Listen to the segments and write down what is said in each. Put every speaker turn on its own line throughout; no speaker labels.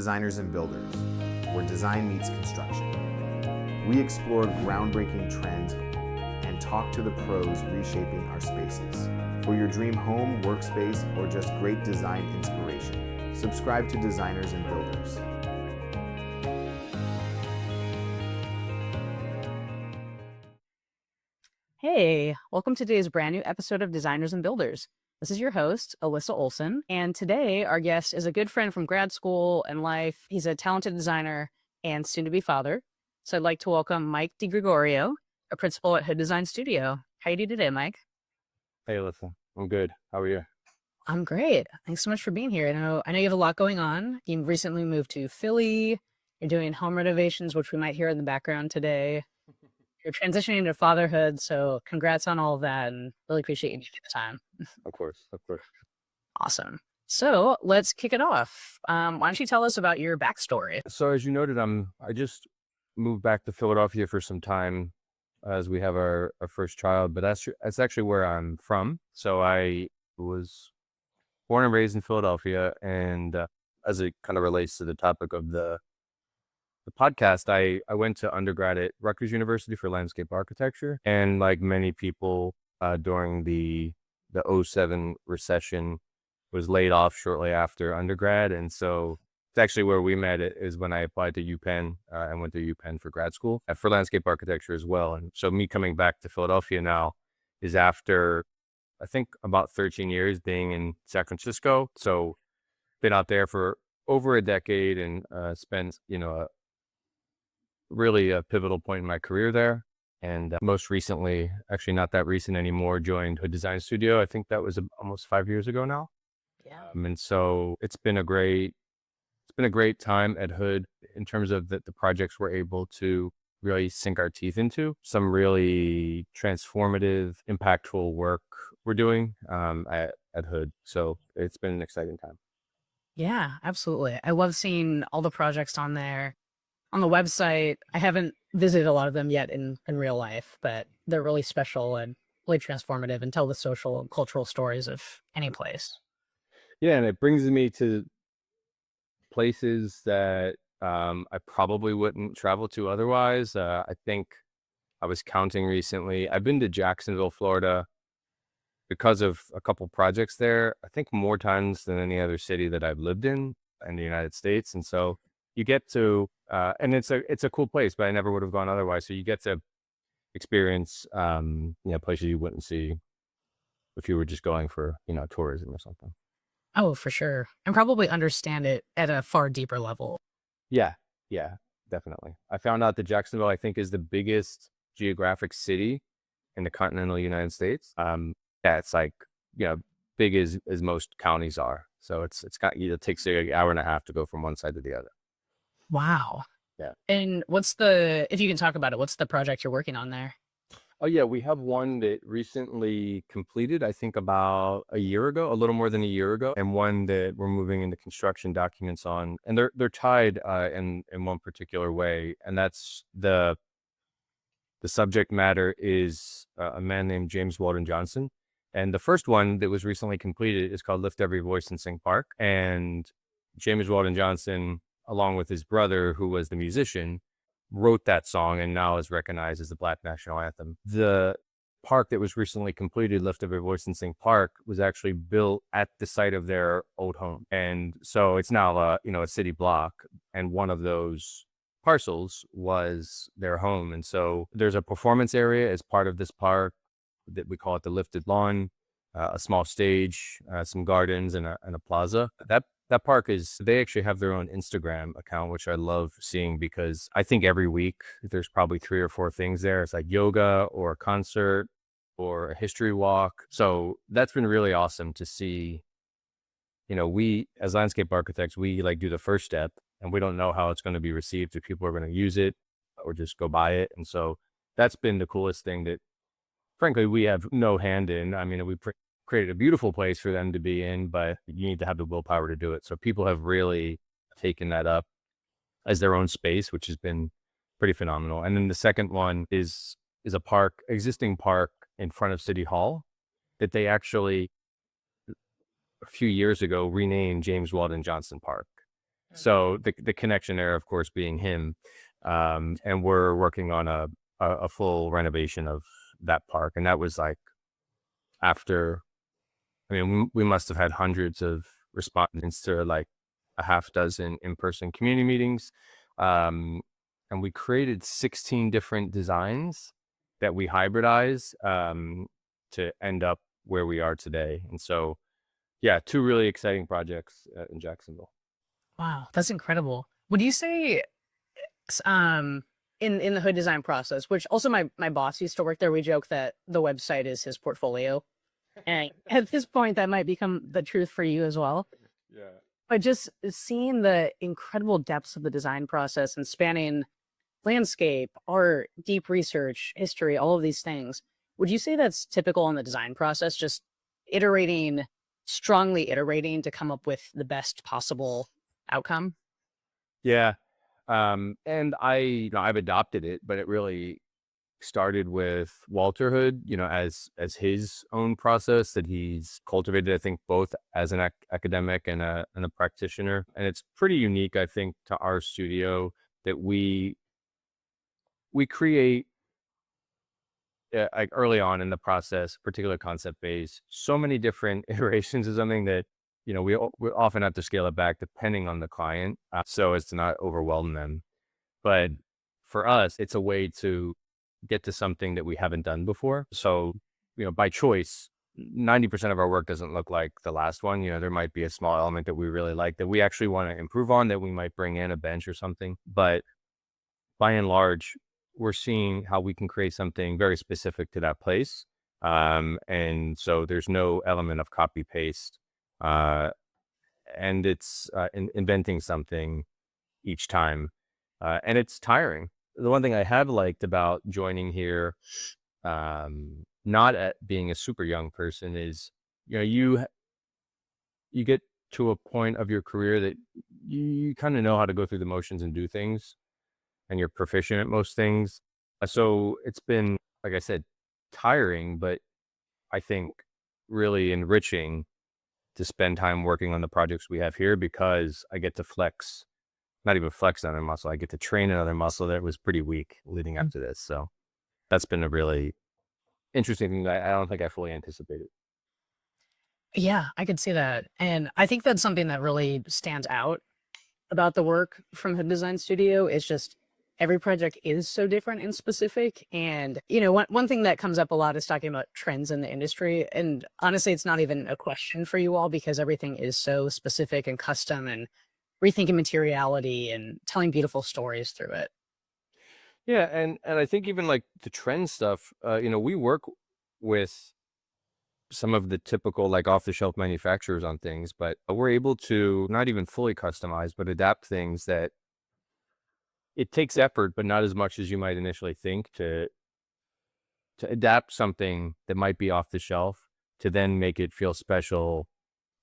Designers and Builders, where design meets construction. We explore groundbreaking trends and talk to the pros reshaping our spaces. For your dream home, workspace, or just great design inspiration, subscribe to Designers and Builders.
Hey, welcome to today's brand new episode of Designers and Builders. This is your host, Alyssa Olson, and today our guest is a good friend from grad school and life. He's a talented designer and soon-to-be father. So I'd like to welcome Mike DeGregorio, a principal at Hood Design Studio. How you doing today, Mike?
Hey, Alyssa. I'm good. How are you?
I'm great. Thanks so much for being here. I know you have a lot going on. You recently moved to Philly. You're doing home renovations, which we might hear in the background today. You're transitioning into fatherhood, so congrats on all of that, and really appreciate you taking the time.
Of course.
Awesome. So let's kick it off. Why don't you tell us about your backstory?
So as you noted, I just moved back to Philadelphia for some time as we have our first child, but that's actually where I'm from. So I was born and raised in Philadelphia, and as it kind of relates to the topic of the podcast, I went to undergrad at Rutgers University for landscape architecture, and like many people during the '07 recession, was laid off shortly after undergrad, and so it's actually where we met. It is when I applied to UPenn and went to UPenn for grad school for landscape architecture as well. And so me coming back to Philadelphia now is after I think about 13 years being in San Francisco. So been out there for over a decade and spent really a pivotal point in my career there. And most recently, actually not that recent anymore, joined Hood Design Studio. I think that was almost 5 years ago now.
Yeah.
And so it's been a great time at Hood in terms of the projects we're able to really sink our teeth into. Some really transformative, impactful work we're doing at Hood. So it's been an exciting time.
Yeah, absolutely. I love seeing all the projects on there. On the website, I haven't visited a lot of them yet in real life, but they're really special and really transformative and tell the social and cultural stories of any place.
Yeah, and it brings me to places that I probably wouldn't travel to otherwise. I think I was counting recently. I've been to Jacksonville, Florida because of a couple projects there. I think more times than any other city that I've lived in the United States. And so you get to, and it's a cool place, but I never would have gone otherwise. So you get to experience, places you wouldn't see if you were just going for, tourism or something.
Oh, for sure. And probably understand it at a far deeper level.
Yeah, definitely. I found out that Jacksonville, I think, is the biggest geographic city in the continental United States. It's like, big as most counties are. So it takes an hour and a half to go from one side to the other.
Wow.
Yeah.
And if you can talk about it, what's the project you're working on there?
Oh yeah, we have one that recently completed, I think about a year ago, a little more than a year ago, and one that we're moving into construction documents on, and they're tied in one particular way, and that's the subject matter is a man named James Weldon Johnson, and the first one that was recently completed is called Lift Every Voice and Sing Park, and James Weldon Johnson, along with his brother, who was the musician, wrote that song and now is recognized as the Black National Anthem. The park that was recently completed, Lift Every Voice and Sing Park, was actually built at the site of their old home. And so it's now a city block, and one of those parcels was their home. And so there's a performance area as part of this park that we call it the Lifted Lawn, a small stage, some gardens, and a plaza. That park they actually have their own Instagram account, which I love seeing because I think every week there's probably 3 or 4 things there. It's like yoga or a concert or a history walk. So that's been really awesome to see. We as landscape architects, we like do the first step and we don't know how it's going to be received, if people are going to use it or just go by it. And so that's been the coolest thing that frankly we have no hand in. I mean, we created a beautiful place for them to be in, but you need to have the willpower to do it. So people have really taken that up as their own space, which has been pretty phenomenal. And then the second one is a existing park in front of City Hall that they actually a few years ago renamed James Weldon Johnson Park. So the connection there, of course, being him. And we're working on a full renovation of that park. And that was like after, I mean, we must have had hundreds of respondents to like a half dozen in-person community meetings. Um, and we created 16 different designs that we hybridize to end up where we are today. And so, yeah, two really exciting projects in Jacksonville.
Wow, that's incredible. Would you say in the hood design process, which also my boss used to work there, we joke that the website is his portfolio. And at this point that might become the truth for you as well.
Yeah.
But just seeing the incredible depths of the design process and spanning landscape, art, deep research, history, all of these things, would you say that's typical in the design process? Just iterating, strongly iterating to come up with the best possible outcome?
Yeah. And I've adopted it, but it really started with Walter Hood, as his own process that he's cultivated, I think, both as an academic and a practitioner. And it's pretty unique, I think, to our studio that we create like early on in the process, particular concept base, so many different iterations is something that, we often have to scale it back depending on the client, so as to not overwhelm them. But for us, it's a way to get to something that we haven't done before. So, by choice, 90% of our work doesn't look like the last one. There might be a small element that we really like that we actually want to improve on, that we might bring in a bench or something. But by and large, we're seeing how we can create something very specific to that place. And so there's no element of copy paste. Uh, and it's inventing something each time. And it's tiring. The one thing I have liked about joining here, not at being a super young person, is, you get to a point of your career that you kind of know how to go through the motions and do things, and you're proficient at most things. So it's been, like I said, tiring, but I think really enriching to spend time working on the projects we have here, because I get to flex, not even flex another muscle. I get to train another muscle that was pretty weak leading up to this. So that's been a really interesting thing that I don't think I fully anticipated.
Yeah, I could see that. And I think that's something that really stands out about the work from Hood Design Studio. Is just every project is so different and specific. And, one thing that comes up a lot is talking about trends in the industry. And honestly, it's not even a question for you all because everything is so specific and custom and rethinking materiality and telling beautiful stories through it.
Yeah, and I think even like the trend stuff, we work with some of the typical like off the shelf manufacturers on things, but we're able to not even fully customize, but adapt things that it takes effort, but not as much as you might initially think to adapt something that might be off the shelf to then make it feel special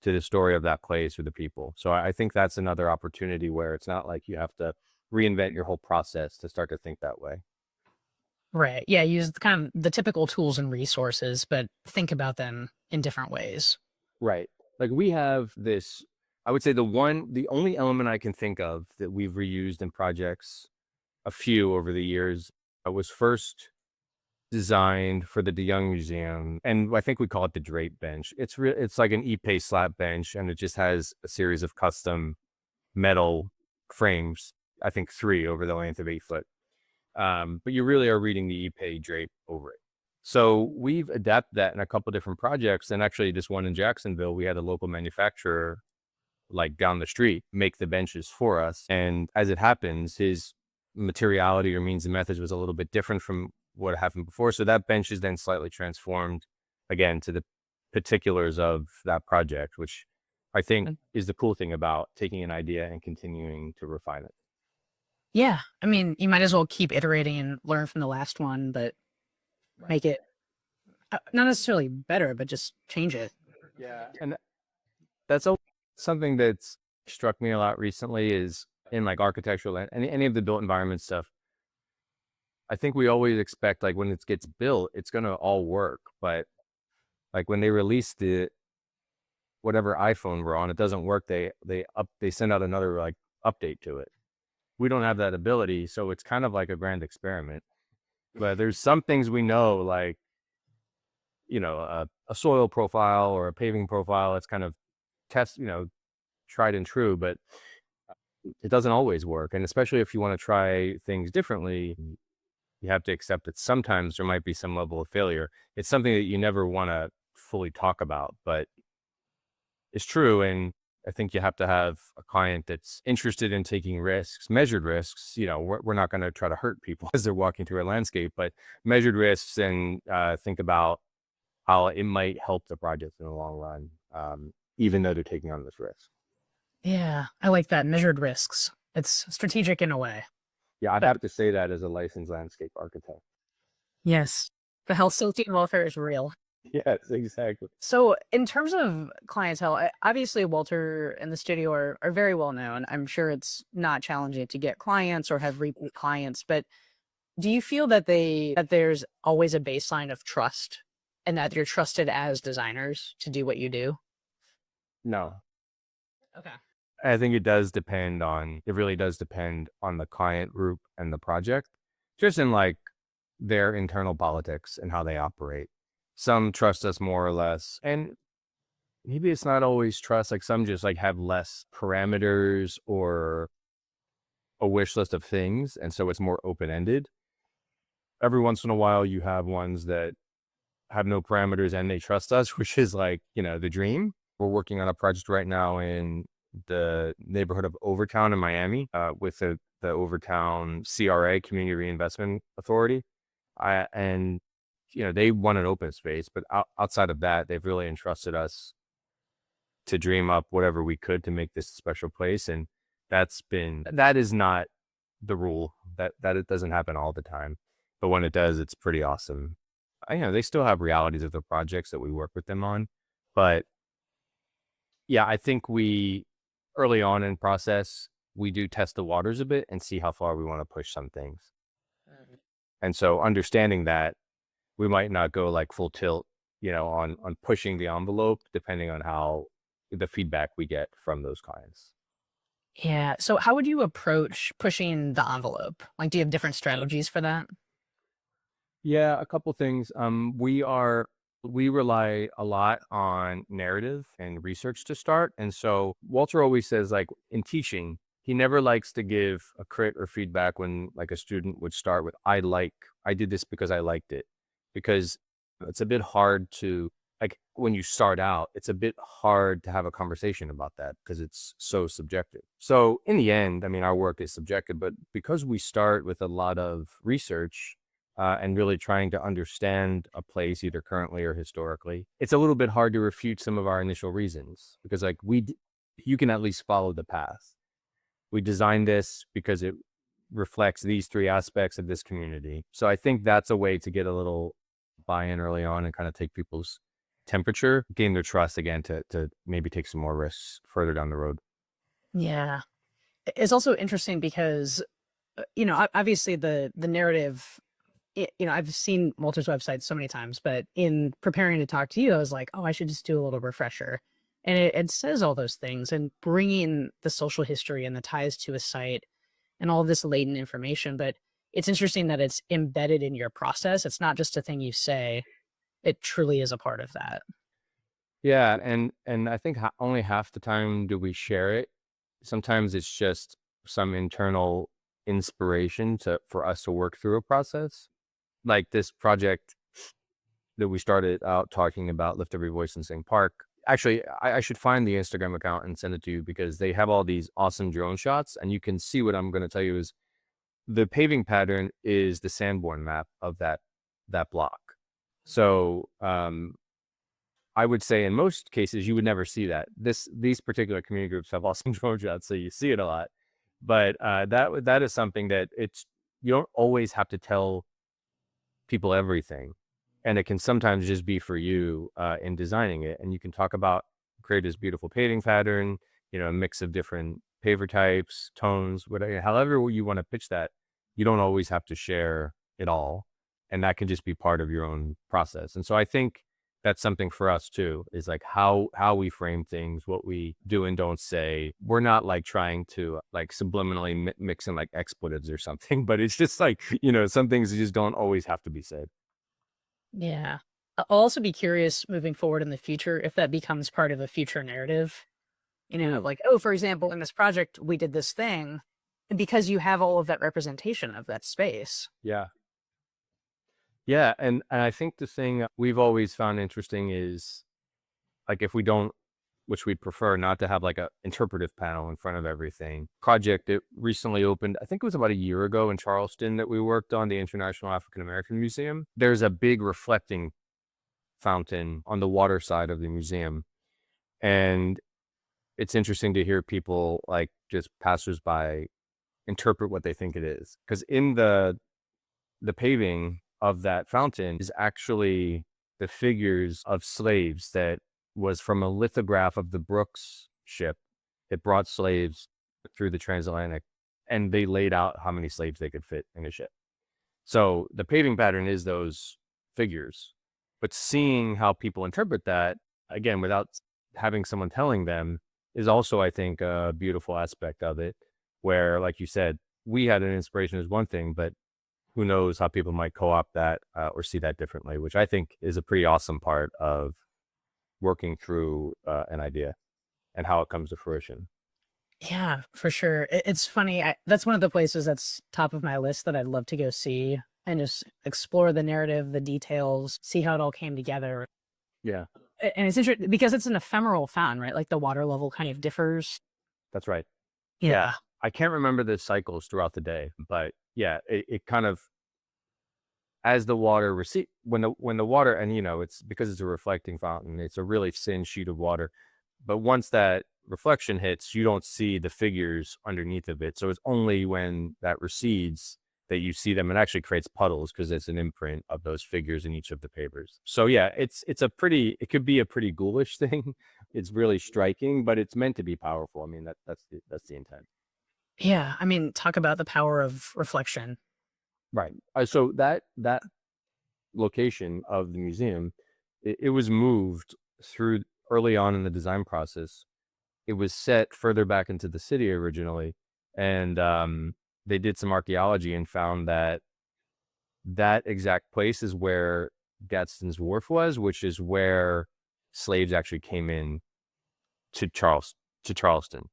to the story of that place or the people. So I think that's another opportunity where it's not like you have to reinvent your whole process to start to think that way.
Right. Yeah. Use kind of the typical tools and resources, but think about them in different ways.
Right. Like we have this, I would say the only element I can think of that we've reused in projects, a few over the years, was first designed for the DeYoung Museum, and I think we call it the drape bench. It's like an Ipe slab bench, and it just has a series of custom metal frames. I think three over the length of 8 foot. But you really are reading the Ipe drape over it. So we've adapted that in a couple different projects, and actually, this one in Jacksonville, we had a local manufacturer like down the street make the benches for us. And as it happens, his materiality or means and methods was a little bit different from what happened before. So that bench is then slightly transformed again to the particulars of that project, which I think
Mm.
is the cool thing about taking an idea and continuing to refine it.
Yeah. I mean, you might as well keep iterating and learn from the last one, but make it not necessarily better, but just change it.
Yeah. And that's something that's struck me a lot recently is in like architectural and any of the built environment stuff. I think we always expect like when it gets built, it's going to all work. But like when they release the whatever iPhone we're on, it doesn't work. They send out another like update to it. We don't have that ability. So it's kind of like a grand experiment. But there's some things we know, like, a soil profile or a paving profile. It's kind of test, tried and true, but it doesn't always work. And especially if you want to try things differently, you have to accept that sometimes there might be some level of failure. It's something that you never want to fully talk about, but it's true. And I think you have to have a client that's interested in taking risks, measured risks. We're not going to try to hurt people as they're walking through a landscape, but measured risks, and think about how it might help the project in the long run, even though they're taking on this risk.
Yeah, I like that. Measured risks. It's strategic in a way.
Yeah, I'd
But
have to say that as a licensed landscape architect.
yes, the health, safety, and welfare is real.
Yes, exactly.
So, in terms of clientele, obviously Walter and the studio are very well known. I'm sure it's not challenging to get clients or have repeat clients, but do you feel that there's always a baseline of trust and that you're trusted as designers to do what you do?
No,
Okay.
I think it really does depend on the client group and the project, just in like their internal politics and how they operate. Some trust us more or less, and maybe it's not always trust. Like some just like have less parameters or a wish list of things, and so it's more open-ended. Every once in a while, you have ones that have no parameters and they trust us, which is like, the dream. We're working on a project right now in the neighborhood of Overtown in Miami, with the Overtown CRA, Community Reinvestment Authority. And they want an open space, but outside of that, they've really entrusted us to dream up whatever we could to make this a special place. And that is not the rule. That it doesn't happen all the time, but when it does, it's pretty awesome. They still have realities of the projects that we work with them on, but yeah, I think early on in process, we do test the waters a bit and see how far we want to push some things. And so understanding that, we might not go like full tilt, on pushing the envelope, depending on how the feedback we get from those clients.
Yeah. So, how would you approach pushing the envelope? Like, do you have different strategies for that?
Yeah, a couple things. We rely a lot on narrative and research to start. And so Walter always says, like, in teaching, he never likes to give a crit or feedback when like a student would start with, I did this because I liked it. Because it's a bit hard to, like, when you start out, it's a bit hard to have a conversation about that because it's so subjective. So in the end, I mean, our work is subjective, but because we start with a lot of research, and really trying to understand a place either currently or historically, it's a little bit hard to refute some of our initial reasons because like you can at least follow the path. We designed this because it reflects these three aspects of this community. So I think that's a way to get a little buy-in early on and kind of take people's temperature, gain their trust again to maybe take some more risks further down the road.
Yeah. It's also interesting because, obviously the narrative, I've seen Walter's website so many times, but in preparing to talk to you, I was like, oh, I should just do a little refresher. And it says all those things and bringing the social history and the ties to a site and all this latent information. But it's interesting that it's embedded in your process. It's not just a thing you say, it truly is a part of that.
Yeah, and I think only half the time do we share it. Sometimes it's just some internal inspiration for us to work through a process. Like this project that we started out talking about, Lift Every Voice and Sing Park. Actually, I should find the Instagram account and send it to you because they have all these awesome drone shots, and you can see what I'm going to tell you is the paving pattern is the Sanborn map of that block. So I would say in most cases you would never see that. These particular community groups have awesome drone shots, so you see it a lot. But that is something that you don't always have to tell people everything, and it can sometimes just be for you in designing it. And you can talk about create this beautiful paving pattern, a mix of different paver types, tones, whatever, however you want to pitch that. You don't always have to share it all, and that can just be part of your own process. And so I think that's something for us too, is like how we frame things, what we do and don't say. We're not like trying to like subliminally mix in like expletives or something, but it's just like, some things just don't always have to be said.
Yeah. I'll also be curious moving forward in the future if that becomes part of a future narrative. Like, oh, for example, in this project, we did this thing and because you have all of that representation of that space.
Yeah. Yeah. And I think the thing we've always found interesting is like if we don't, which we'd prefer not to have like a interpretive panel in front of everything. Project that recently opened, I think it was about a year ago in Charleston that we worked on, the International African American Museum. There's a big reflecting fountain on the water side of the museum. And it's interesting to hear people like just passersby interpret what they think it is. Because in the paving of that fountain is actually the figures of slaves that was from a lithograph of the Brooks ship that brought slaves through the transatlantic, and they laid out how many slaves they could fit in a ship. So the paving pattern is those figures, but seeing how people interpret that, again, without having someone telling them, is also, I think, a beautiful aspect of it, where, like you said, we had an inspiration as one thing, but who knows how people might co-opt that or see that differently, which I think is a pretty awesome part of working through an idea and how it comes to fruition.
Yeah, for sure. It's funny. That's one of the places that's top of my list that I'd love to go see and just explore the narrative, the details, see how it all came together.
Yeah,
And it's interesting because it's an ephemeral fountain, right? Like the water level kind of differs.
that's right.
Yeah.
I can't remember the cycles throughout the day, but yeah, it kind of, as the water receive, when the water, and it's because it's a reflecting fountain, it's a really thin sheet of water, but once that reflection hits, you don't see the figures underneath of it. So it's only when that recedes that you see them. It actually creates puddles because it's an imprint of those figures in each of the pavers. So yeah, it could be a pretty ghoulish thing. It's really striking, but it's meant to be powerful. I mean, that's the intent.
Yeah. I mean, talk about the power of reflection.
Right. So that location of the museum, it was moved through early on in the design process. It was set further back into the city originally, and they did some archaeology and found that that exact place is where Gadsden's Wharf was, which is where slaves actually came in to Charleston.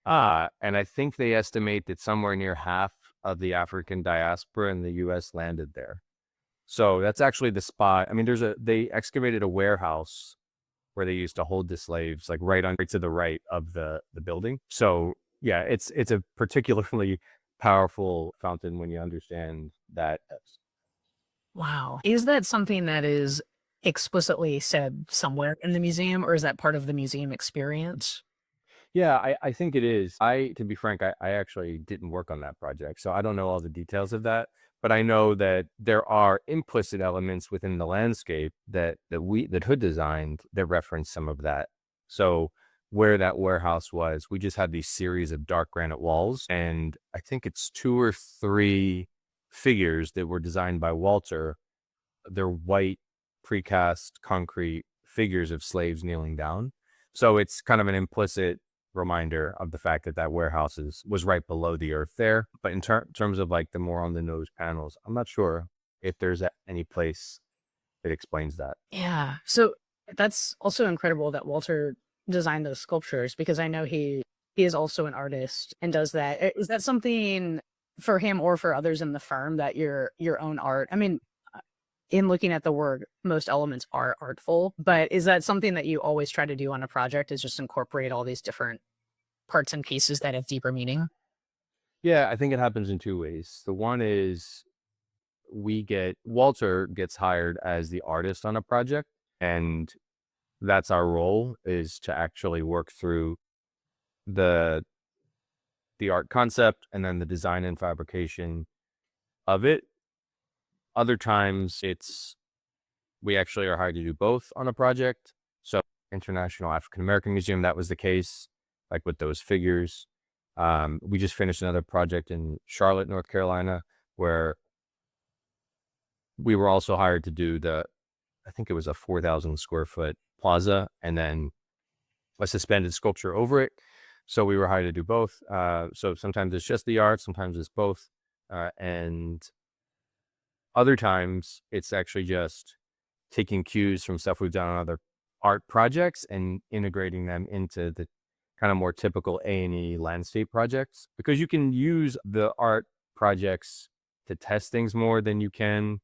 And I think they estimate that somewhere near half of the African diaspora in the U.S. landed there. So that's actually the spot. I mean, they excavated a warehouse where they used to hold the slaves, like right to the right of the building. So yeah, it's a particularly powerful fountain when you understand that.
Wow. Is that something that is explicitly said somewhere in the museum, or is that part of the museum experience?
Yeah, I think it is. To be frank, I actually didn't work on that project, so I don't know all the details of that. But I know that there are implicit elements within the landscape that Hood designed that reference some of that. So where that warehouse was, we just had these series of dark granite walls, and I think it's two or three figures that were designed by Walter. They're white precast concrete figures of slaves kneeling down. So it's kind of an implicit reminder of the fact that that warehouse was right below the earth there. But in terms of like the more on the nose panels, I'm not sure if there's any place that explains that.
Yeah. So that's also incredible that Walter designed those sculptures because I know he is also an artist and does that. Is that something for him or for others in the firm that your own art? I mean, in looking at the work, most elements are artful, but is that something that you always try to do on a project is just incorporate all these different parts and pieces that have deeper meaning?
Yeah, I think it happens in two ways. The one is Walter gets hired as the artist on a project, and that's our role, is to actually work through the art concept and then the design and fabrication of it. Other times we actually are hired to do both on a project. So International African American Museum, that was the case, like with those figures. We just finished another project in Charlotte, North Carolina, where we were also hired to do the I think it was a 4,000 square foot plaza, and then a suspended sculpture over it. So we were hired to do both. So sometimes it's just the art, sometimes it's both. And other times it's actually just taking cues from stuff we've done on other art projects and integrating them into the kind of more typical A&E landscape projects, because you can use the art projects to test things more than you can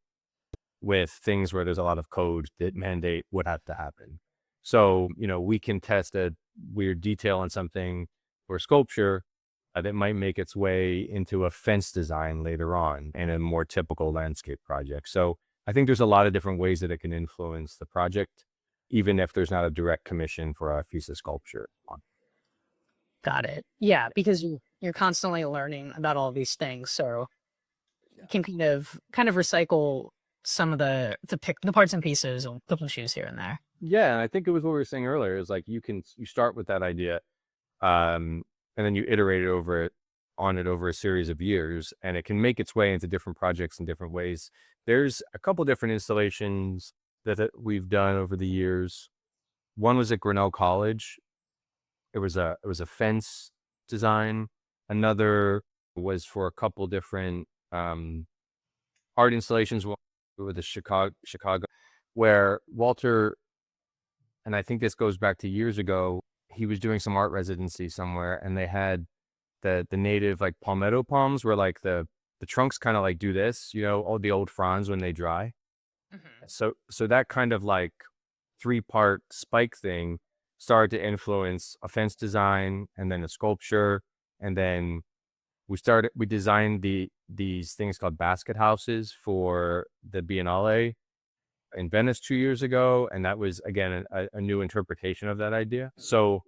with things where there's a lot of code that mandate what has to happen. So, we can test a weird detail on something or sculpture that might make its way into a fence design later on in a more typical landscape project. So I think there's a lot of different ways that it can influence the project, even if there's not a direct commission for a piece of sculpture.
Got it. Yeah, because you're constantly learning about all these things, so you can kind of recycle some of the parts and pieces or couple of shoes here and there.
Yeah, and I think it was what we were saying earlier, is like you start with that idea, and then you iterate on it over a series of years, and it can make its way into different projects in different ways. There's a couple different installations that we've done over the years. One was at Grinnell College. It was a fence design. Another was for a couple different art installations. One with the Chicago, where Walter, and I think this goes back to years ago, he was doing some art residency somewhere, and they had the native like palmetto palms, where like the trunks kind of like do this, all the old fronds when they dry.
Mhm.
So that kind of like 3-part spike thing started to influence a fence design and then a sculpture. And then we designed these things called basket houses for the Biennale in Venice 2 years ago. And that was, again, a new interpretation of that idea. So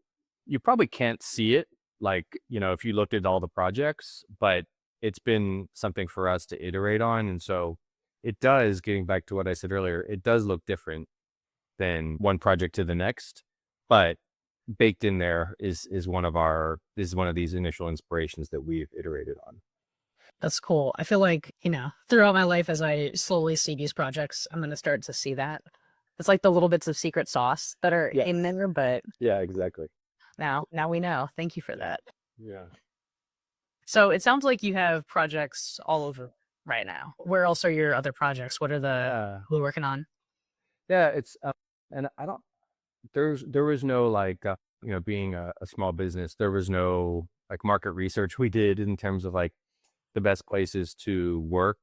you probably can't see it, like, if you looked at all the projects, but it's been something for us to iterate on. And so it does, getting back to what I said earlier, it does look different than one project to the next, but baked in there is one of these initial inspirations that we've iterated on.
That's cool. I feel like, throughout my life as I slowly see these projects, I'm gonna start to see that. It's like the little bits of secret sauce that are
Yes.
in there, but
Yeah, exactly.
now we know. Thank you for that.
Yeah.
So it sounds like you have projects all over right now. Where else are your other projects? What are
Yeah.
who are working on?
Yeah. It's, and I don't, there was no like, being a small business, there was no like market research we did in terms of like the best places to work,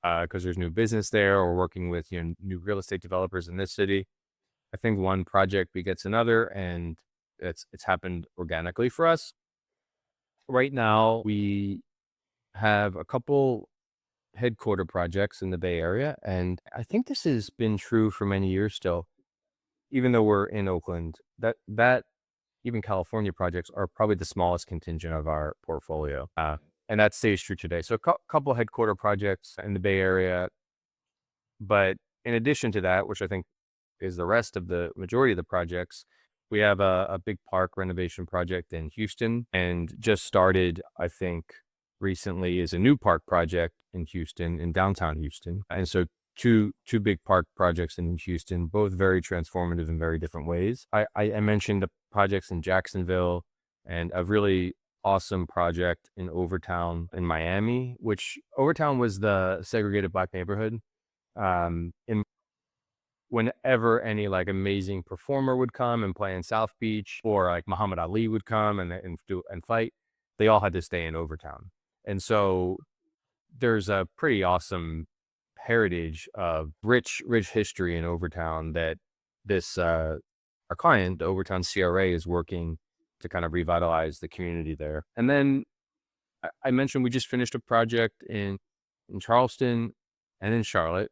because there's new business there, or working with, new real estate developers in this city. I think one project begets another, and it's happened organically for us. Right now, we have a couple headquarter projects in the Bay Area, and I think this has been true for many years still, even though we're in Oakland. That even California projects are probably the smallest contingent of our portfolio, and that stays true today. So a couple headquarter projects in the Bay Area, but in addition to that, which I think is the rest of the majority of the projects, we have a big park renovation project in Houston, and just started, I think, recently, is a new park project in Houston, in downtown Houston. And so two big park projects in Houston, both very transformative in very different ways. I mentioned the projects in Jacksonville, and a really awesome project in Overtown in Miami, which Overtown was the segregated Black neighborhood. In Whenever any like amazing performer would come and play in South Beach, or like Muhammad Ali would come and fight, they all had to stay in Overtown. And so there's a pretty awesome heritage of rich history in Overtown that this our client, the Overtown CRA, is working to kind of revitalize the community there. And then I mentioned we just finished a project in Charleston and in Charlotte.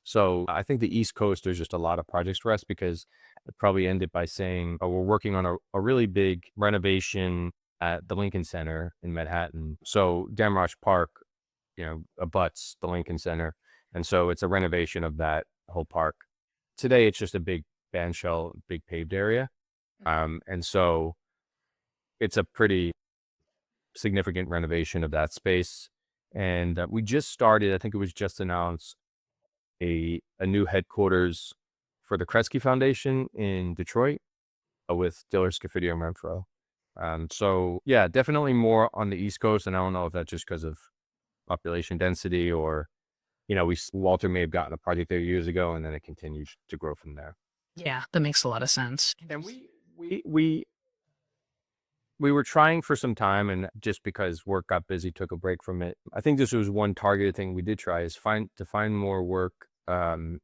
So I think the East Coast, there's just a lot of projects for us, because I'd probably end it by saying, we're working on a really big renovation at the Lincoln Center in Manhattan. So Damrosch Park, abuts the Lincoln Center. And so it's a renovation of that whole park. Today, it's just a big bandshell, big paved area. And so it's a pretty significant renovation of that space. And we just started, I think it was just announced, a new headquarters for the Kresge Foundation in Detroit with Diller, Scafidio, and Renfro. So yeah, definitely more on the East Coast. And I don't know if that's just because of population density or, Walter may have gotten a project there years ago and then it continues to grow from there.
Yeah, that makes a lot of sense.
And we were trying for some time, and just because work got busy, took a break from it. I think this was one targeted thing we did try, is find more work in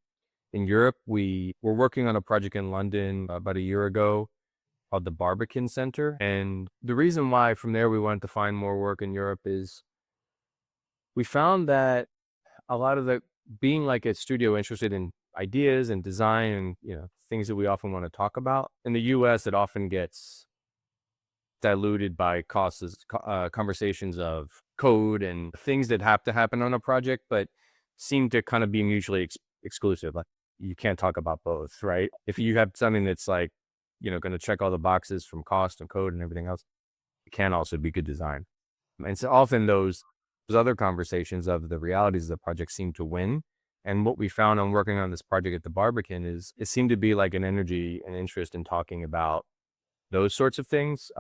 Europe. We were working on a project in London about a year ago called the Barbican Center. And the reason why from there we wanted to find more work in Europe is we found that a lot of being like a studio interested in ideas and design and, things that we often want to talk about. In the US, it often gets diluted by conversations of code and things that have to happen on a project, but seem to kind of be mutually exclusive. Like you can't talk about both, right? If you have something that's like, going to check all the boxes from cost and code and everything else, it can also be good design. And so often those other conversations of the realities of the project seem to win. And what we found on working on this project at the Barbican is it seemed to be like an energy and interest in talking about those sorts of things,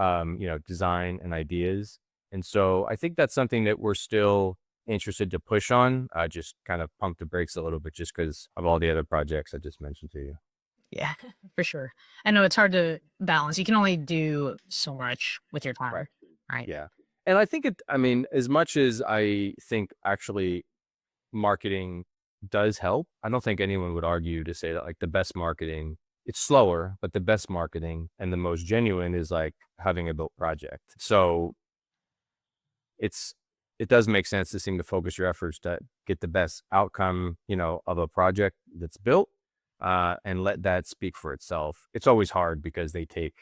design and ideas. And so I think that's something that we're still interested to push on. I just kind of pumped the brakes a little bit just because of all the other projects I just mentioned to you.
Yeah, for sure. I know it's hard to balance. You can only do so much with your time, right?
Yeah. And I think as much as I think actually marketing does help, I don't think anyone would argue to say that like the best marketing, it's slower, but the best marketing and the most genuine is like having a built project. So it does make sense to seem to focus your efforts to get the best outcome, of a project that's built, and let that speak for itself. It's always hard because they take,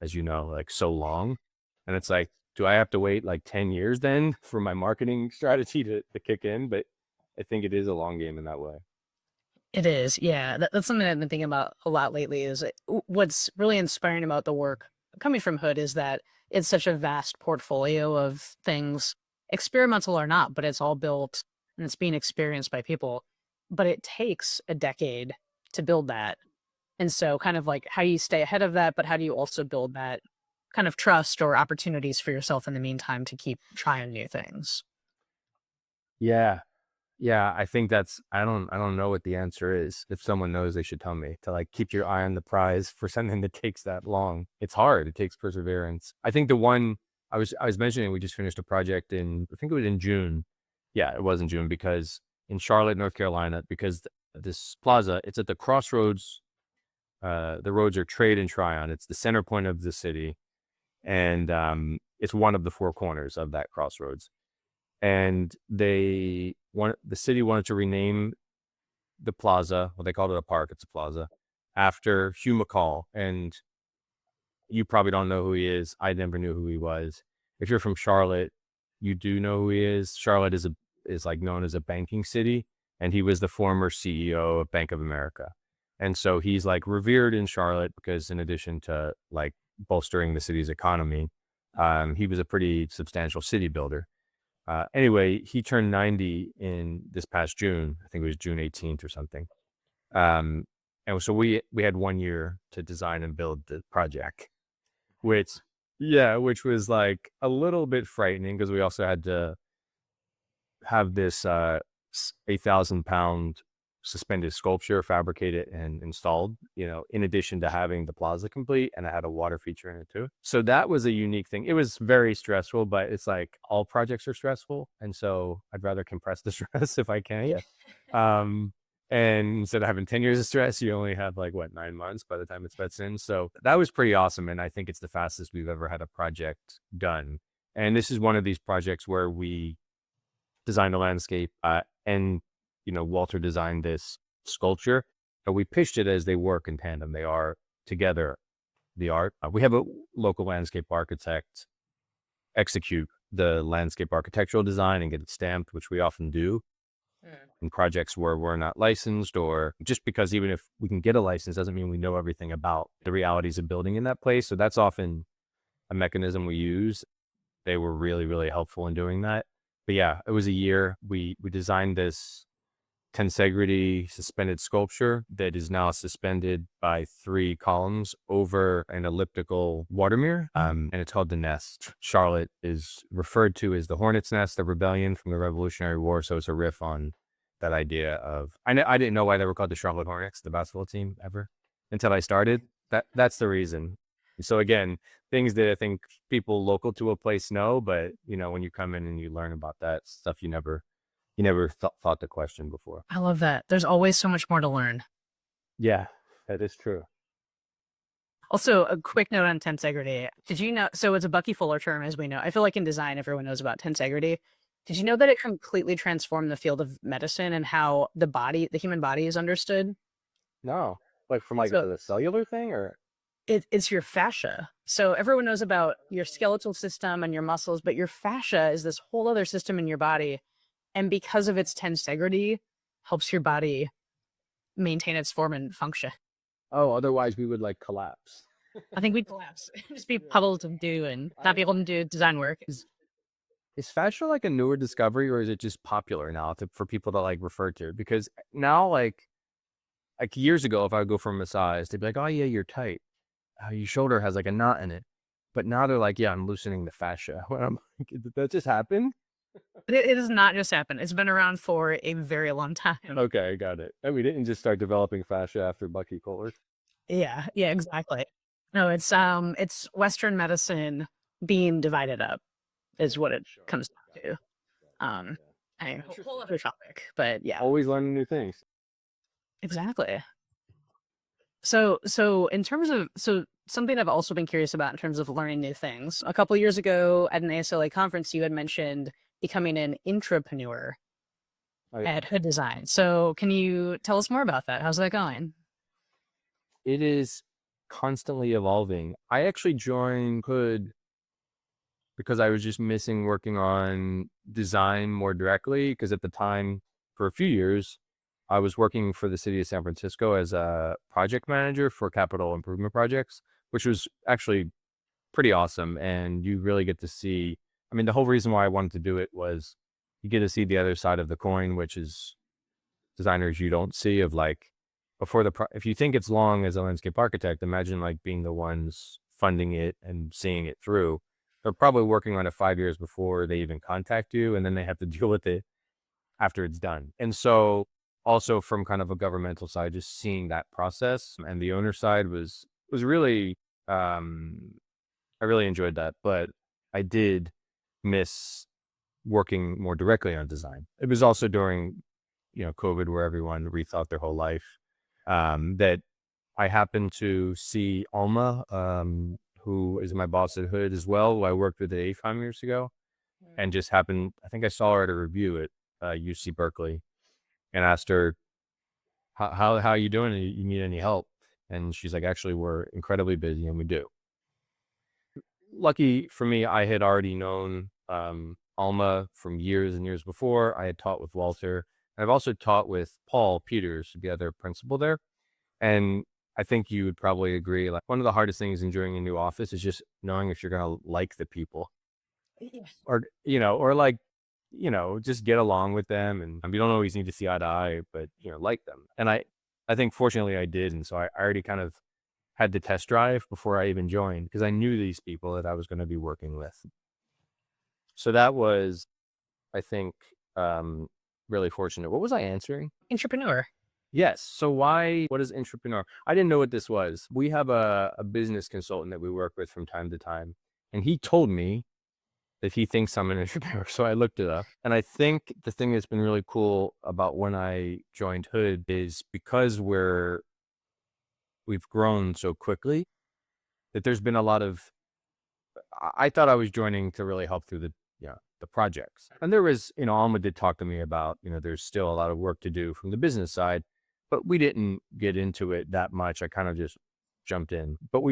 as you know, like so long. And it's like, do I have to wait like 10 years then for my marketing strategy to kick in? But I think it is a long game in that way.
It is, yeah. That's something I've been thinking about a lot lately. Is what's really inspiring about the work coming from Hood is that it's such a vast portfolio of things, experimental or not, but it's all built and it's being experienced by people. But it takes a decade to build that, and so kind of like how you stay ahead of that, but how do you also build that kind of trust or opportunities for yourself in the meantime to keep trying new things?
Yeah. Yeah, I think I don't know what the answer is. If someone knows, they should tell me to like keep your eye on the prize for something that takes that long. It's hard. It takes perseverance. I think the one I was mentioning, we just finished a project I think it was in June. Yeah, it was in June because in Charlotte, North Carolina, because this plaza, it's at the crossroads. The roads are Trade and Tryon. It's the center point of the city. And it's one of the four corners of that crossroads. And the city wanted to rename the plaza. Well, they called it a park. It's a plaza after Hugh McCall. And you probably don't know who he is. I never knew who he was. If you're from Charlotte, you do know who he is. Charlotte is like known as a banking city, and he was the former CEO of Bank of America. And so he's like revered in Charlotte because in addition to like bolstering the city's economy, he was a pretty substantial city builder. Anyway, he turned 90 in this past June. I think it was June 18th or something. And so we had 1 year to design and build the project, which was like a little bit frightening because we also had to have this 8,000-pound suspended sculpture fabricated and installed, in addition to having the plaza complete, and I had a water feature in it too. So that was a unique thing. It was very stressful, but it's like all projects are stressful. And so I'd rather compress the stress if I can.
Yeah.
And instead of having 10 years of stress, you only have like 9 months by the time it's fits in. So that was pretty awesome. And I think it's the fastest we've ever had a project done. And this is one of these projects where we designed a landscape, and Walter designed this sculpture, and we pitched it as they work in tandem. They are together, the art. We have a local landscape architect execute the landscape architectural design and get it stamped, which we often do in projects where we're not licensed, or just because even if we can get a license doesn't mean we know everything about the realities of building in that place. So that's often a mechanism we use. They were really, really helpful in doing that. But yeah, it was a year. We designed this tensegrity suspended sculpture that is now suspended by 3 columns over an elliptical water mirror. And it's called The Nest. Charlotte is referred to as the Hornet's Nest, the rebellion from the Revolutionary War. So it's a riff on that idea of, I didn't know why they were called the Charlotte Hornets, the basketball team, ever, until I started. That's the reason. So again, things that I think people local to a place know, but when you come in and you learn about that stuff, you never thought to question before.
I love that. There's always so much more to learn.
Yeah, that is true.
Also, a quick note on tensegrity. Did you know? So it's a Bucky Fuller term, as we know. I feel like in design, everyone knows about tensegrity. Did you know that it completely transformed the field of medicine and how the human body is understood?
No, like from like
So
the cellular thing, or
it's your fascia. So everyone knows about your skeletal system and your muscles, but your fascia is this whole other system in your body. And because of its tensegrity, helps your body maintain its form and function.
otherwise we would like collapse.
I think we'd collapse. Just be puddles of dew and not be able to do design work.
Is fascia like a newer discovery, or is it just popular now for people to like refer to? Because now, like years ago, if I would go for a massage, they'd be like, "Oh yeah, you're tight. Your shoulder has like a knot in it." But now they're like, "Yeah, I'm loosening the fascia." When I'm like, "Did that just happen?"
But it does not just happen. It's been around for a very long time.
Okay, got it. And we didn't just start developing fascia after Bucky Fuller.
Yeah, exactly. No, it's Western medicine being divided up is what it comes down to. Whole other topic, but yeah,
Always learning new things.
exactly. So in terms of something I've also been curious about in terms of learning new things. A couple years ago at an ASLA conference, you had mentioned becoming an intrapreneur at Hood Design. So can you tell us more about that? How's that going?
It is constantly evolving. I actually joined Hood because I was just missing working on design more directly. Because at the time, for a few years, I was working for the city of San Francisco as a project manager for capital improvement projects, which was actually pretty awesome. And you really get to see, the whole reason why I wanted to do it was you get to see the other side of the coin, which is designers you don't see of like if you think it's long as a landscape architect, imagine like being the ones funding it and seeing it through. They're probably working on it 5 years before they even contact you, and then they have to deal with it after it's done. And so also from kind of a governmental side, just seeing that process, and the owner side was really, I really enjoyed that, but I did miss working more directly on design. It was also during, COVID, where everyone rethought their whole life, that I happened to see Alma, who is my boss at Hood as well, who I worked with at AFAM years ago, and just happened, I think I saw her at a review at UC Berkeley, and asked her, how are you doing? You need any help? And she's like, actually, we're incredibly busy, and we do. Lucky for me, I had already known Alma from years and years before. I had taught with Walter. And I've also taught with Paul Peters, the other principal there. And I think you would probably agree, like one of the hardest things in joining a new office is just knowing if you're going to like the people, or, just get along with them. And you don't always need to see eye to eye, but, like them. And I think fortunately I did. And so I already kind of had the test drive before I even joined, because I knew these people that I was going to be working with. So that was, I think, really fortunate. What was I answering?
Intrapreneur.
Yes. So what is intrapreneur? I didn't know what this was. We have a business consultant that we work with from time to time, and he told me that he thinks I'm an entrepreneur. So I looked it up. And I think the thing that's been really cool about when I joined Hood is because we've grown so quickly, that there's been a lot of, I thought I was joining to really help through the projects. And there was, Alma did talk to me about, there's still a lot of work to do from the business side, but we didn't get into it that much. I kind of just jumped in, but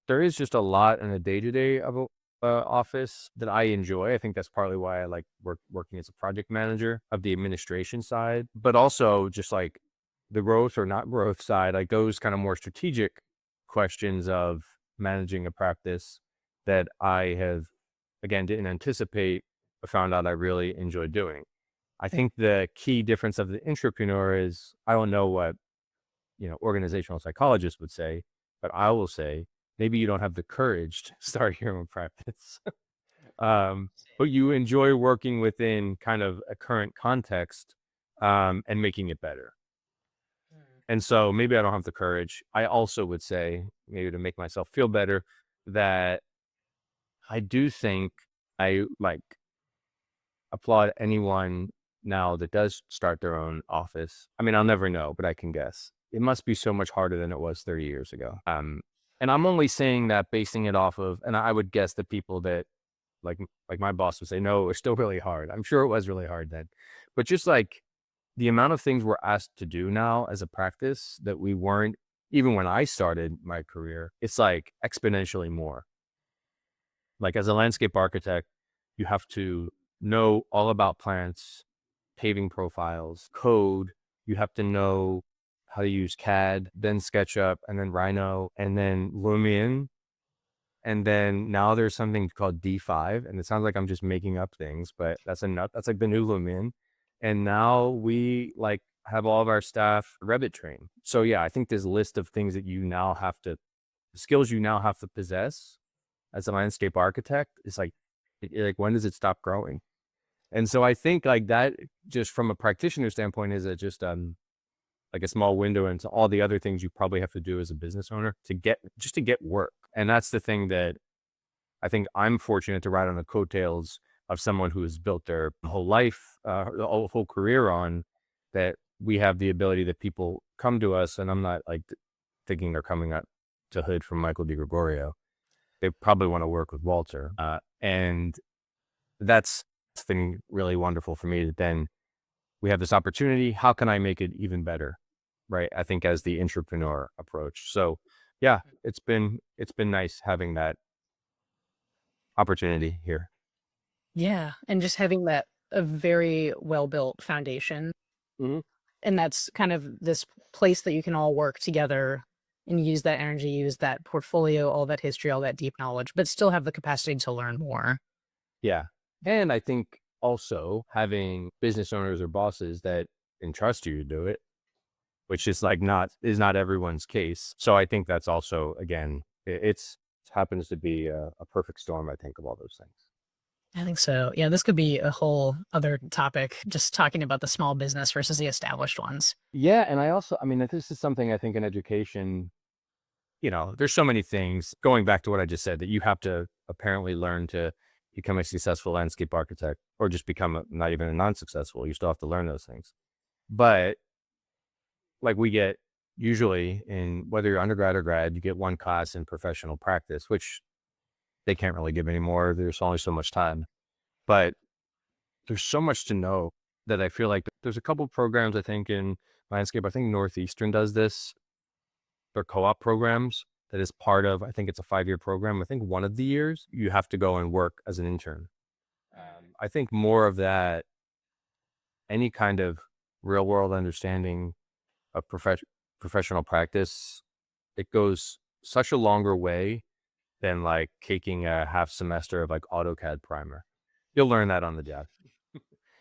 there is just a lot in the day-to-day of a office that I enjoy. I think that's partly why I like working as a project manager of the administration side, but also just like the growth or not growth side, like those kind of more strategic questions of managing a practice that I have, again, didn't anticipate, but found out I really enjoy doing. I think the key difference of the intrapreneur is, I don't know what, organizational psychologists would say, but I will say, maybe you don't have the courage to start your own practice. um, but you enjoy working within kind of a current context, and making it better. And so maybe I don't have the courage. I also would say, maybe to make myself feel better, that I do think I like applaud anyone now that does start their own office. I mean, I'll never know, but I can guess. It must be so much harder than it was 30 years ago. And I'm only saying that, basing it off of, and I would guess that people that like my boss would say, no, it's still really hard. I'm sure it was really hard then, but just like the amount of things we're asked to do now as a practice that we weren't, even when I started my career, it's like exponentially more. Like as a landscape architect, you have to know all about plants, paving profiles, code. You have to know how to use CAD, then SketchUp, and then Rhino, and then Lumion. And then now there's something called D5, and it sounds like I'm just making up things, but that's like the new Lumion. And now we like have all of our staff Revit trained. So yeah, I think this list of things that skills you now have to possess as a landscape architect is like, when does it stop growing? And so I think like that, just from a practitioner standpoint, is just like a small window into all the other things you probably have to do as a business owner to get work. And that's the thing that I think I'm fortunate to ride on the coattails of someone who has built their whole life, whole career on, that we have the ability that people come to us, and I'm not like thinking they're coming up to hood from Michael DeGregorio. They probably want to work with Walter. And that's been really wonderful for me, that then we have this opportunity. How can I make it even better? Right. I think as the entrepreneur approach. So yeah, it's been nice having that opportunity here.
Yeah. And just having that a very well built foundation.
Mhm.
And that's kind of this place that you can all work together and use that energy, use that portfolio, all that history, all that deep knowledge, but still have the capacity to learn more.
Yeah. And I think also having business owners or bosses that entrust you to do it, which is like not everyone's case. So I think that's also, again, it happens to be a perfect storm, I think, of all those things.
I think so. Yeah, this could be a whole other topic, just talking about the small business versus the established ones.
Yeah. And I mean, this is something I think in education, there's so many things, going back to what I just said, that you have to apparently learn to become a successful landscape architect, or just become not even a non-successful. You still have to learn those things. But like we get, usually, in whether you're undergrad or grad, you get one class in professional practice, which they can't really give anymore. There's only so much time, but there's so much to know, that I feel like there's a couple programs, I think, in landscape. I think Northeastern does this. They're co-op programs that is part of, I think it's a 5-year program. I think one of the years you have to go and work as an intern. I think more of that, any kind of real world understanding of professional practice, it goes such a longer way than like taking a half semester of like AutoCAD primer. You'll learn that on the job.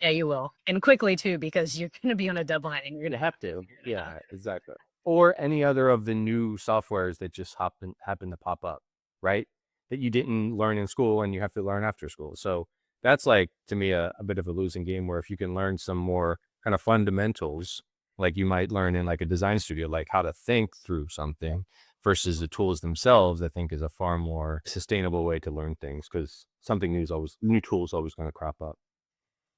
Yeah, you will. And quickly too, because you're going to be on a deadline and you're going to
Have to. Yeah, exactly. Or any other of the new softwares that just happen to pop up, right? That you didn't learn in school and you have to learn after school. So that's like, to me, a bit of a losing game, where if you can learn some more kind of fundamentals, like you might learn in like a design studio, like how to think through something versus the tools themselves, I think is a far more sustainable way to learn things, because new tools always going to crop up.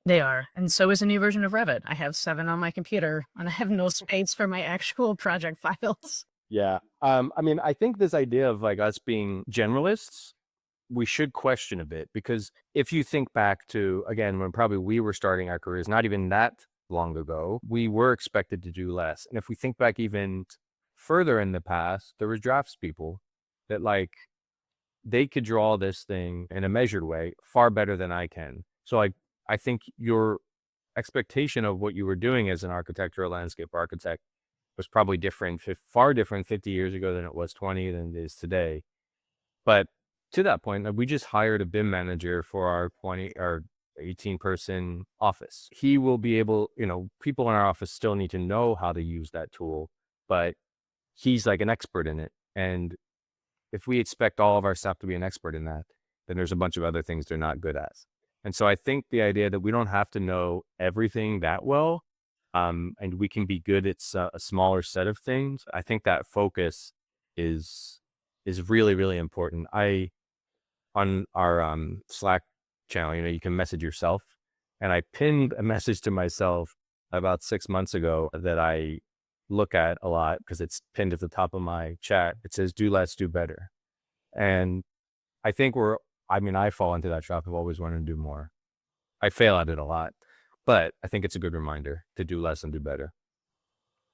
They are. And so is a new version of Revit. I have 7 on my computer and I have no space for my actual project files.
Yeah. I mean, I think this idea of like us being generalists, we should question a bit, because if you think back to, again, when probably we were starting our careers, not even that long ago, we were expected to do less. And if we think back even further in the past, there was draftspeople that like, they could draw this thing in a measured way far better than I can. So like, I think your expectation of what you were doing as an architect or a landscape architect was probably far different 50 years ago than it was 20 than it is today. But to that point, we just hired a BIM manager for our 18-person office. He will be able, people in our office still need to know how to use that tool, but he's like an expert in it. And if we expect all of our staff to be an expert in that, then there's a bunch of other things they're not good at. And so I think the idea that we don't have to know everything that well, and we can be good at a smaller set of things. I think that focus is really, really important. On our Slack channel, you can message yourself, and I pinned a message to myself about 6 months ago that I look at a lot because it's pinned at the top of my chat. It says, "Do less, do better." And I think I fall into that trap of always wanting to do more. I fail at it a lot, but I think it's a good reminder to do less and do better.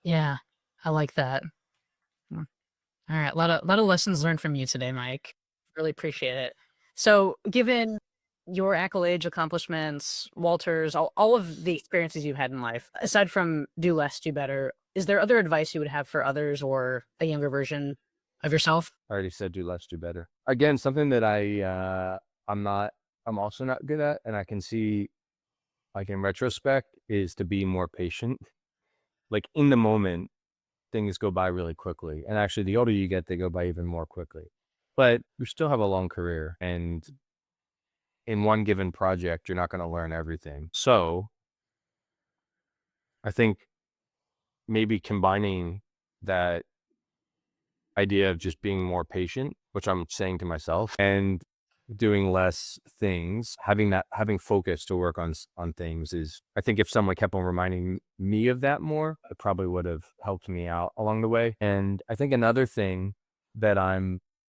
Yeah, I like that. Mm. All right, a lot of lessons learned from you today, Mike. Really appreciate it. So, given your accolades, accomplishments, Walter's, all of the experiences you've had in life, aside from do less, do better, is there other advice you would have for others or a younger version of yourself?
I already said do less, do better. Again, something that I'm also not good at, and I can see, like in retrospect, is to be more patient. Like in the moment, things go by really quickly. And actually, the older you get, they go by even more quickly. But you still have a long career. And in one given project, you're not going to learn everything. So I think maybe combining that idea of just being more patient, which I'm saying to myself, and doing less things, having focus to work on things is, I think if someone kept on reminding me of that more, it probably would have helped me out along the way. And I think another thing that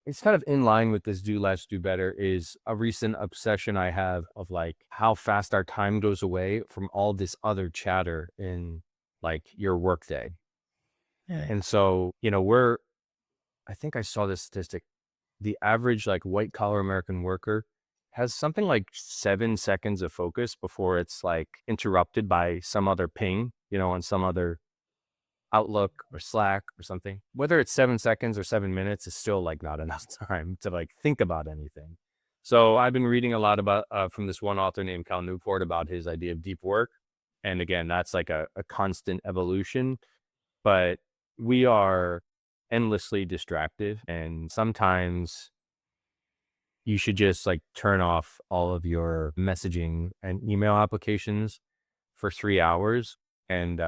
it's kind of in line with this do less, do better, is a recent obsession I have of like how fast our time goes away from all this other chatter in like your workday.
Yeah.
And so, I think I saw this statistic. The average like white collar American worker has something like 7 seconds of focus before it's like interrupted by some other ping, on some other Outlook or Slack or something. Whether it's 7 seconds or 7 minutes is still like not enough time to like think about anything. So I've been reading a lot about from this one author named Cal Newport about his idea of deep work. And again, that's like a constant evolution, but we are endlessly distracted, and sometimes you should just like turn off all of your messaging and email applications for 3 hours. And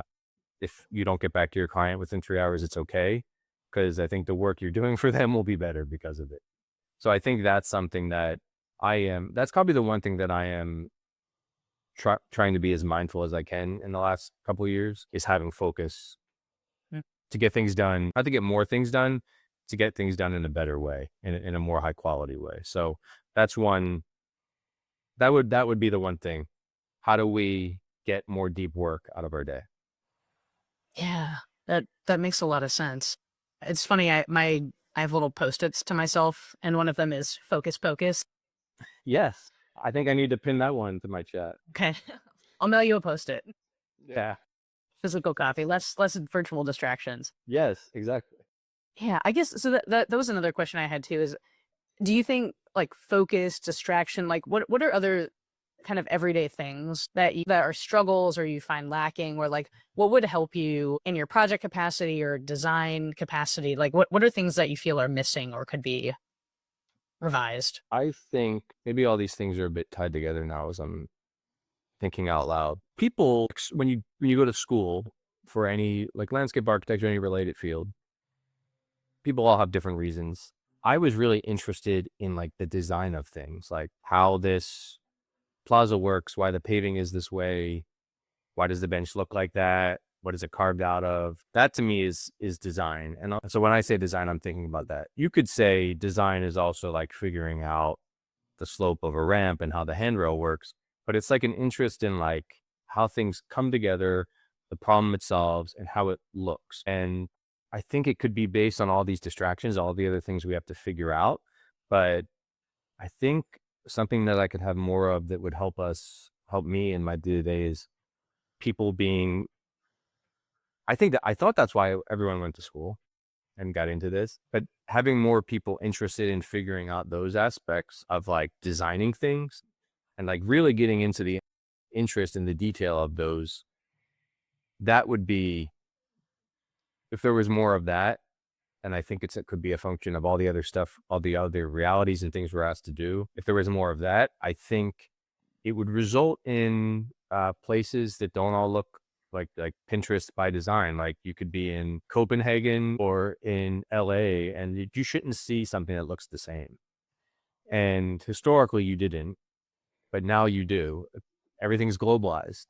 if you don't get back to your client within 3 hours, it's okay, because I think the work you're doing for them will be better because of it. So I think that's something that that's probably the one thing that I am trying to be as mindful as I can in the last couple of years, is having focus to get things done, not to get more things done, to get things done in a better way, in a more high quality way. So that's one, that would be the one thing. How do we get more deep work out of our day?
Yeah, that makes a lot of sense. It's funny, I have little post-its to myself, and one of them is focus pocus.
Yes. I think I need to pin that one to my chat.
Okay. I'll mail you a post-it.
Yeah.
Physical copy, less virtual distractions.
Yes, exactly.
Yeah, I guess so that was another question I had too, is do you think like focus, distraction, like what are other kind of everyday things that are struggles or you find lacking, or like what would help you in your project capacity or design capacity? Like what are things that you feel are missing or could be revised?
I think maybe all these things are a bit tied together now as I'm thinking out loud. People, when you go to school for any like landscape architecture, any related field, people all have different reasons. I was really interested in like the design of things, like how this plaza works, why the paving is this way, why does the bench look like that, what is it carved out of? That to me is design. And so when I say design, I'm thinking about that. You could say design is also like figuring out the slope of a ramp and how the handrail works, but it's like an interest in like how things come together, the problem it solves, and how it looks. And I think it could be based on all these distractions, all the other things we have to figure out. But I think something that I could have more of that would help me in my day-to-day is people being, I thought that's why everyone went to school and got into this, but having more people interested in figuring out those aspects of like designing things and like really getting into the interest in the detail of those, that would be, if there was more of that. And I think it could be a function of all the other stuff, all the other realities and things we're asked to do. If there was more of that, I think it would result in places that don't all look like Pinterest by design. Like you could be in Copenhagen or in LA, and you shouldn't see something that looks the same. And historically you didn't, but now you do. Everything's globalized.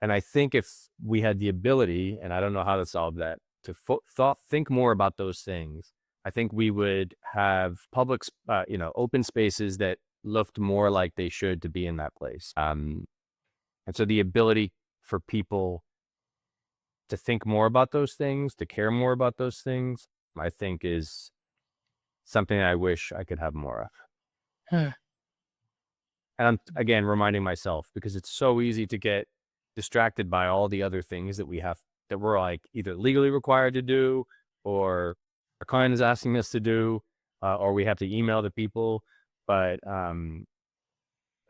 And I think if we had the ability, and I don't know how to solve that, to think more about those things, I think we would have public, open spaces that looked more like they should to be in that place. And so the ability for people to think more about those things, to care more about those things, I think is something I wish I could have more of.
Huh.
And I'm, again, reminding myself, because it's so easy to get distracted by all the other things that we're like either legally required to do, or our client is asking us to do, or we have to email the people. But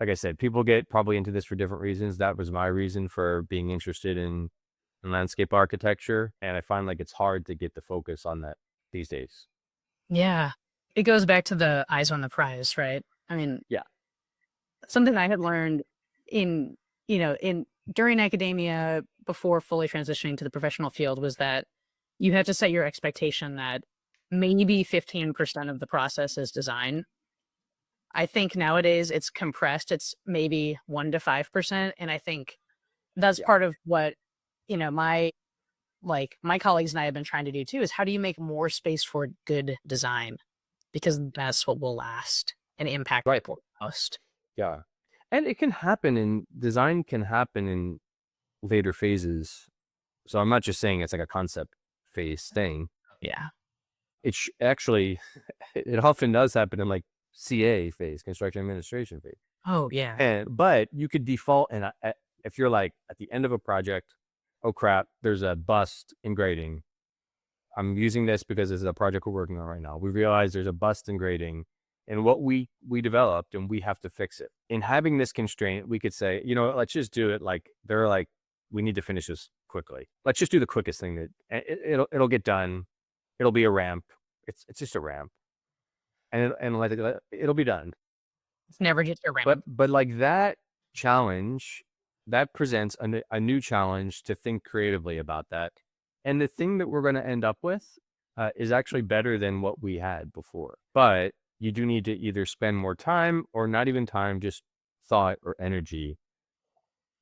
like I said, people get probably into this for different reasons. That was my reason for being interested in landscape architecture. And I find like it's hard to get the focus on that these days.
Yeah. It goes back to the eyes on the prize, right? I mean,
Yeah.
Something I had learned during academia before fully transitioning to the professional field was that you have to set your expectation that maybe 15% of the process is design. I think nowadays it's compressed. It's maybe 1 to 5%. And I think that's part of what, my colleagues and I have been trying to do too, is how do you make more space for good design? Because that's what will last and impact people the most.
Yeah. And it can happen design can happen in later phases. So I'm not just saying it's like a concept phase thing.
Yeah.
It's actually, it often does happen in like CA phase, construction administration phase.
Oh, yeah.
But you could default, and if you're like at the end of a project, oh crap, there's a bust in grading. I'm using this because this is a project we're working on right now. We realize there's a bust in grading and what we developed, and we have to fix it. In having this constraint, we could say, let's just do it. Like they're like, we need to finish this quickly. Let's just do the quickest thing that it'll get done. It'll be a ramp. It's just a ramp, and it'll be done.
It's never just a ramp.
But like that challenge, that presents a new challenge to think creatively about that. And the thing that we're going to end up with is actually better than what we had before. But you do need to either spend more time, or not even time, just thought or energy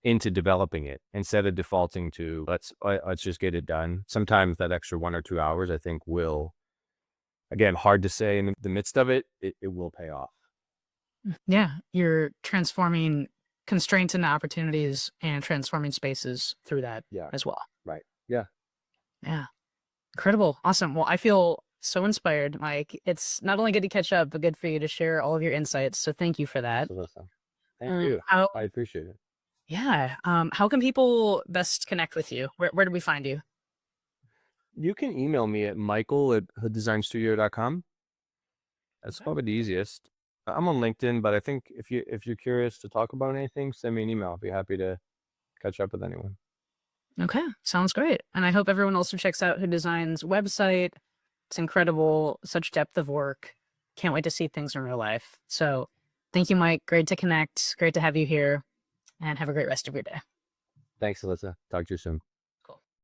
into developing it, instead of defaulting to let's just get it done. Sometimes that extra 1 or 2 hours, I think, will, again, hard to say in the midst of it, it will pay off.
Yeah. You're transforming constraints into opportunities and transforming spaces through that as well.
Right. Yeah.
Yeah. Incredible. Awesome. Well, I feel so inspired, Mike. It's not only good to catch up, but good for you to share all of your insights. So thank you for that.
Thank you. I appreciate it.
Yeah. How can people best connect with you? Where do we find you?
You can email me at michael@hooddesignstudio.com. That's probably the easiest. I'm on LinkedIn, but I think if you're curious to talk about anything, send me an email. I'll be happy to catch up with anyone.
Okay. Sounds great. And I hope everyone also checks out Who Design's website. It's incredible. Such depth of work. Can't wait to see things in real life. So thank you, Mike. Great to connect. Great to have you here. And have a great rest of your day.
Thanks, Alyssa. Talk to you soon.